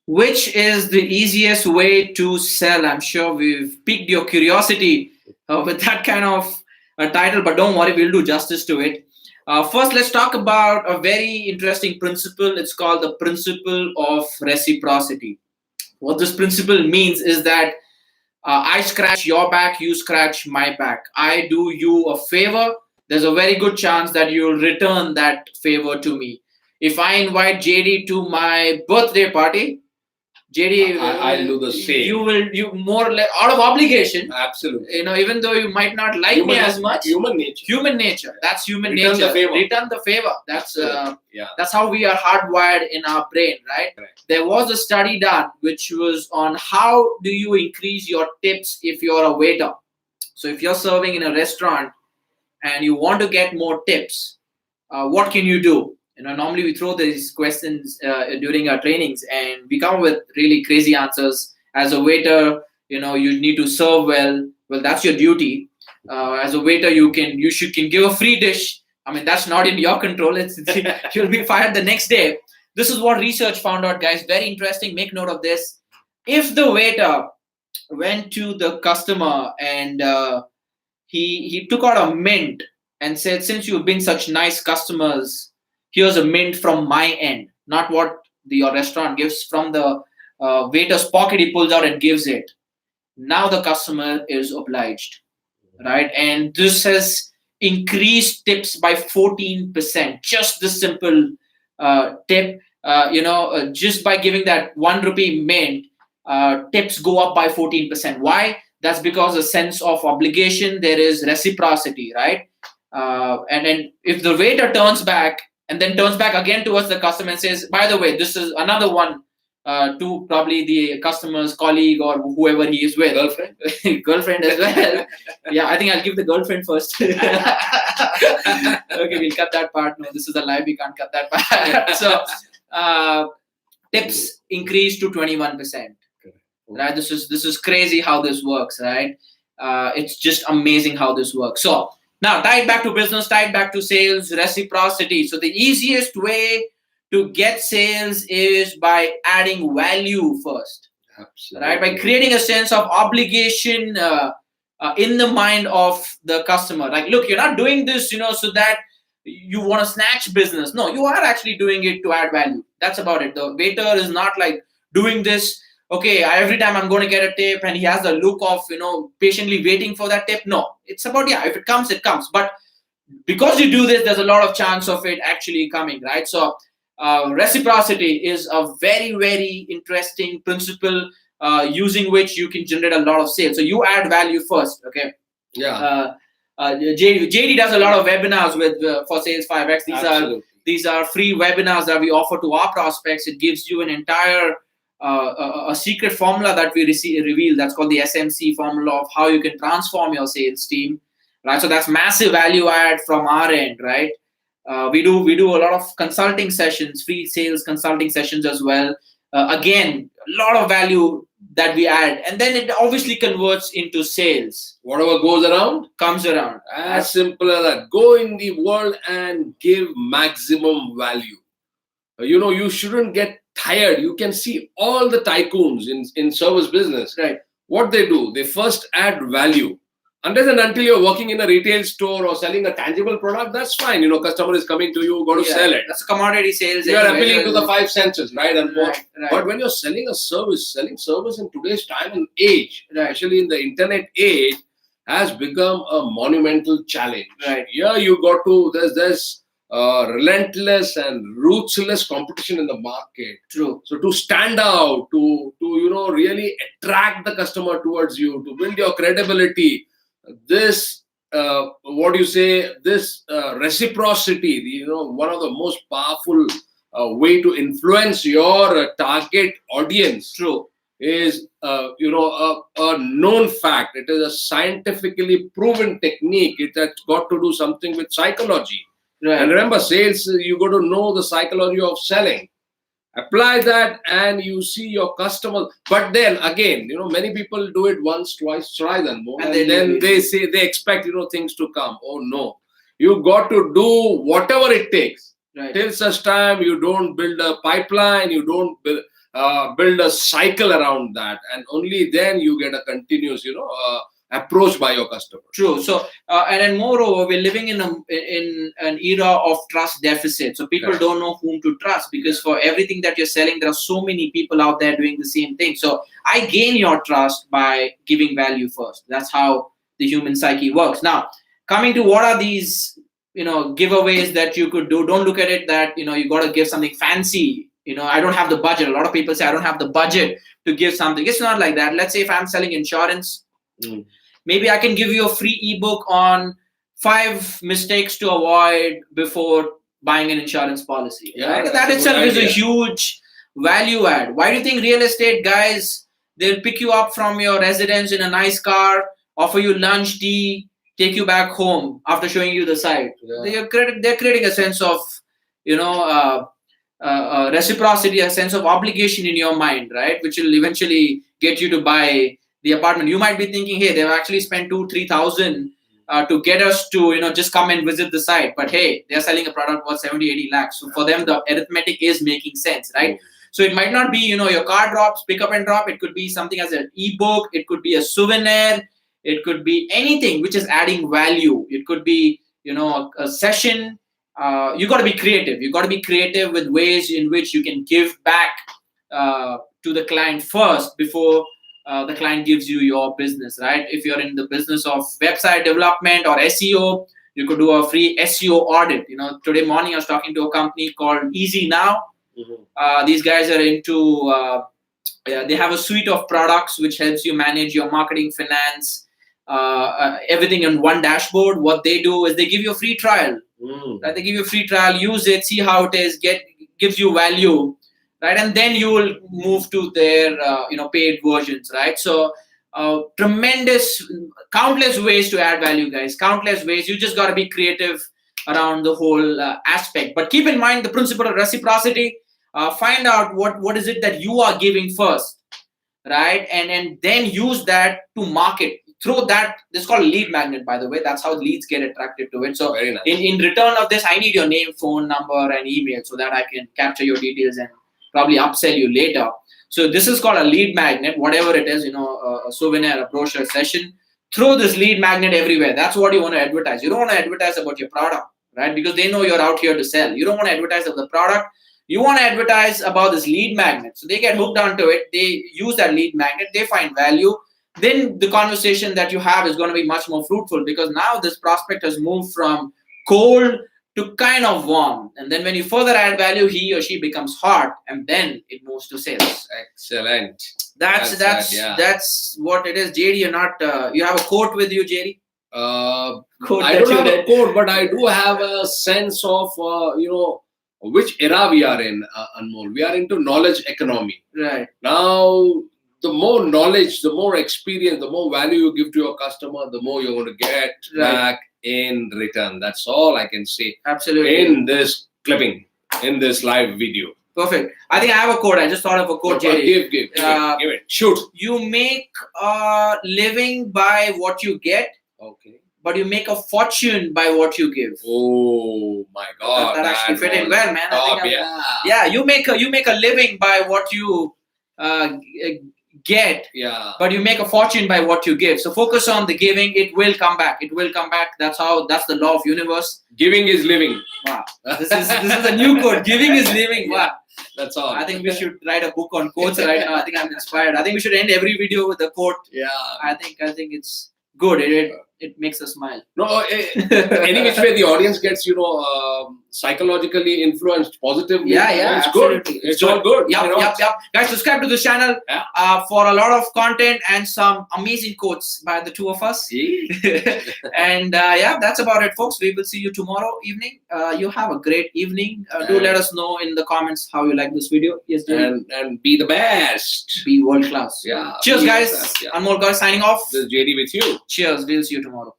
Which is the easiest way to sell? I'm sure we've piqued your curiosity with that kind of title, but don't worry, we'll do justice to it. First, let's talk about a very interesting principle. It's called the principle of reciprocity. What this principle means is that I scratch your back, you scratch my back. I do you a favor. There's a very good chance that you'll return that favor to me. If I invite JD to my birthday party, JD, I'll do the same. You more or less out of obligation. Absolutely. Even though you might not like me as much. Human nature. Human nature. That's human Return nature. The favor. Return the favor. That's Yeah. that's how we are hardwired in our brain, right? Correct. There was a study done which was on how do you increase your tips if you're a waiter. So if you're serving in a restaurant and you want to get more tips, what can you do? Normally we throw these questions during our trainings, and we come with really crazy answers. As a waiter, you need to serve well. Well, that's your duty. As a waiter, you can give a free dish. I mean, that's not in your control. You'll be fired the next day. This is what research found out, guys. Very interesting. Make note of this. If the waiter went to the customer and he took out a mint and said, since you've been such nice customers, here's a mint from my end, not what your restaurant gives. From the waiter's pocket, he pulls out and gives it. Now the customer is obliged, right? And this has increased tips by 14%. Just this simple tip, just by giving that 1 rupee mint, tips go up by 14%. Why? That's because a sense of obligation. There is reciprocity, right? And then if the waiter turns back and then turns back again towards the customer and says, by the way, this is another one to probably the customer's colleague or whoever he is with. Girlfriend? Girlfriend as well. Yeah, I think I'll give the girlfriend first. Okay, we'll cut that part. No, this is a live. We can't cut that part. So tips increase to 21%. Right? This is crazy how this works, right? It's just amazing how this works. So now, tied back to business, tied back to sales, reciprocity. So the easiest way to get sales is by adding value first. Absolutely. Right? By creating a sense of obligation in the mind of the customer. Like, look, you're not doing this, so that you want to snatch business. No, you are actually doing it to add value. That's about it. The waiter is not like doing this, okay, every time I'm going to get a tip, and he has the look of, patiently waiting for that tip. No, it's about, if it comes, it comes. But because you do this, there's a lot of chance of it actually coming, right? So reciprocity is a very, very interesting principle using which you can generate a lot of sales. So you add value first, okay? Yeah. JD does a lot of webinars with for Sales 5x. These are free webinars that we offer to our prospects. It gives you an entire a secret formula that we reveal. That's called the SMC formula of how you can transform your sales team, right? So that's massive value add from our end, right? We do a lot of consulting sessions, free sales consulting sessions as well. Again, a lot of value that we add, and then it obviously converts into sales. Whatever goes around comes around. As simple as that. Go in the world and give maximum value. You shouldn't get tired. You can see all the tycoons in service business. Right. What they do, they first add value. Unless and until you're working in a retail store or selling a tangible product, that's fine. Customer is coming to you, got to sell it. That's commodity sales. You are appealing to the five senses, right? And right. But when you're selling a service, selling service in today's time and age, especially in the internet age, has become a monumental challenge. Right. Here you got to, there's relentless and ruthless competition in the market. True. So to stand out, to really attract the customer towards you, to build your credibility, this this reciprocity, one of the most powerful way to influence your target audience. True. Is a known fact. It is a scientifically proven technique. It has got to do something with psychology. Right. And remember, sales, you got to know the psychology of selling. Apply that and you see your customer. But then again, many people do it once, twice, thrice and more. And then they say they expect, things to come. Oh no. You got to do whatever it takes. Right. Till such time you don't build a pipeline, you don't build a cycle around that, and only then you get a continuous, approach by your customer. True. So, and then moreover, we're living in an era of trust deficit. So people don't know whom to trust, because for everything that you're selling, there are so many people out there doing the same thing. So I gain your trust by giving value first. That's how the human psyche works. Now, coming to what are these, giveaways that you could do. Don't look at it that, you got to give something fancy. I don't have the budget. A lot of people say I don't have the budget to give something. It's not like that. Let's say if I'm selling insurance, maybe I can give you a free ebook on 5 mistakes to avoid before buying an insurance policy. Yeah, right? That itself is a huge value add. Why do you think real estate guys, they'll pick you up from your residence in a nice car, offer you lunch, tea, take you back home after showing you the site? They're creating a sense of, reciprocity, a sense of obligation in your mind, right? Which will eventually get you to buy the apartment. You might be thinking, hey, they've actually spent 2,000-3,000 to get us to, just come and visit the site. But hey, they're selling a product worth 70-80 lakhs. So for them, the arithmetic is making sense, right? So it might not be, your car drops, pick up and drop. It could be something as an ebook. It could be a souvenir. It could be anything which is adding value. It could be, a session. You got to be creative. You got to be creative with ways in which you can give back to the client first before the client gives you your business, right? If you're in the business of website development or SEO, you could do a free SEO audit. Today morning I was talking to a company called Easy Now. These guys are into, they have a suite of products which helps you manage your marketing, finance, everything in one dashboard. What they do is they give you a free trial. Right? They give you a free trial, use it, see how it is, gives you value. Right, and then you will move to their paid versions, right? So countless ways to add value, guys. Countless ways. You just got to be creative around the whole aspect. But keep in mind the principle of reciprocity. Find out what is it that you are giving first, right? And then use that to market. Through that, this is called a lead magnet, by the way. That's how leads get attracted to it. So very nice. in return of this, I need your name, phone number, and email so that I can capture your details and probably upsell you later. So this is called a lead magnet, whatever it is, a souvenir, a brochure, session. Throw this lead magnet everywhere. That's what you want to advertise. You don't want to advertise about your product, right? Because they know you're out here to sell. You don't want to advertise about the product. You want to advertise about this lead magnet. So they get hooked onto it. They use that lead magnet. They find value. Then the conversation that you have is going to be much more fruitful, because now this prospect has moved from cold to kind of warm, and then when you further add value, he or she becomes hot, and then it moves to sales. Excellent. That's what it is. JD, you're not. You have a quote with you, JD? I don't have a quote, but I do have a sense of which era we are in. Anmol, we are into knowledge economy. Right now. The more knowledge, the more experience, the more value you give to your customer, the more you're going to get back in return. That's all I can say. Absolutely. In this clipping, in this live video. Perfect. I think I have a quote. I just thought of a quote, JD. Give it. Shoot. You make a living by what you get. Okay. But you make a fortune by what you give. Oh my God. That actually fit in well, man. You make a living by what you get, but you make a fortune by what you give. So focus on the giving. It will come back. That's the law of universe. Giving is living. Wow. This is a new quote. Giving is living. Wow. That's all. I think we should write a book on quotes right now. I think I'm inspired. I think we should end every video with a quote. Yeah. I think it's good. It makes us smile. No, any which way the audience gets, psychologically influenced positively. It's absolutely. Good. It's all good. Yep. Guys, subscribe to the channel for a lot of content and some amazing quotes by the two of us. And that's about it, folks. We will see you tomorrow evening. You have a great evening. Do let us know in the comments how you like this video. Yes, and be the best. Be world class. Yeah. Cheers, guys. Anmol guys signing off. This is JD with you. Cheers. We'll see you tomorrow.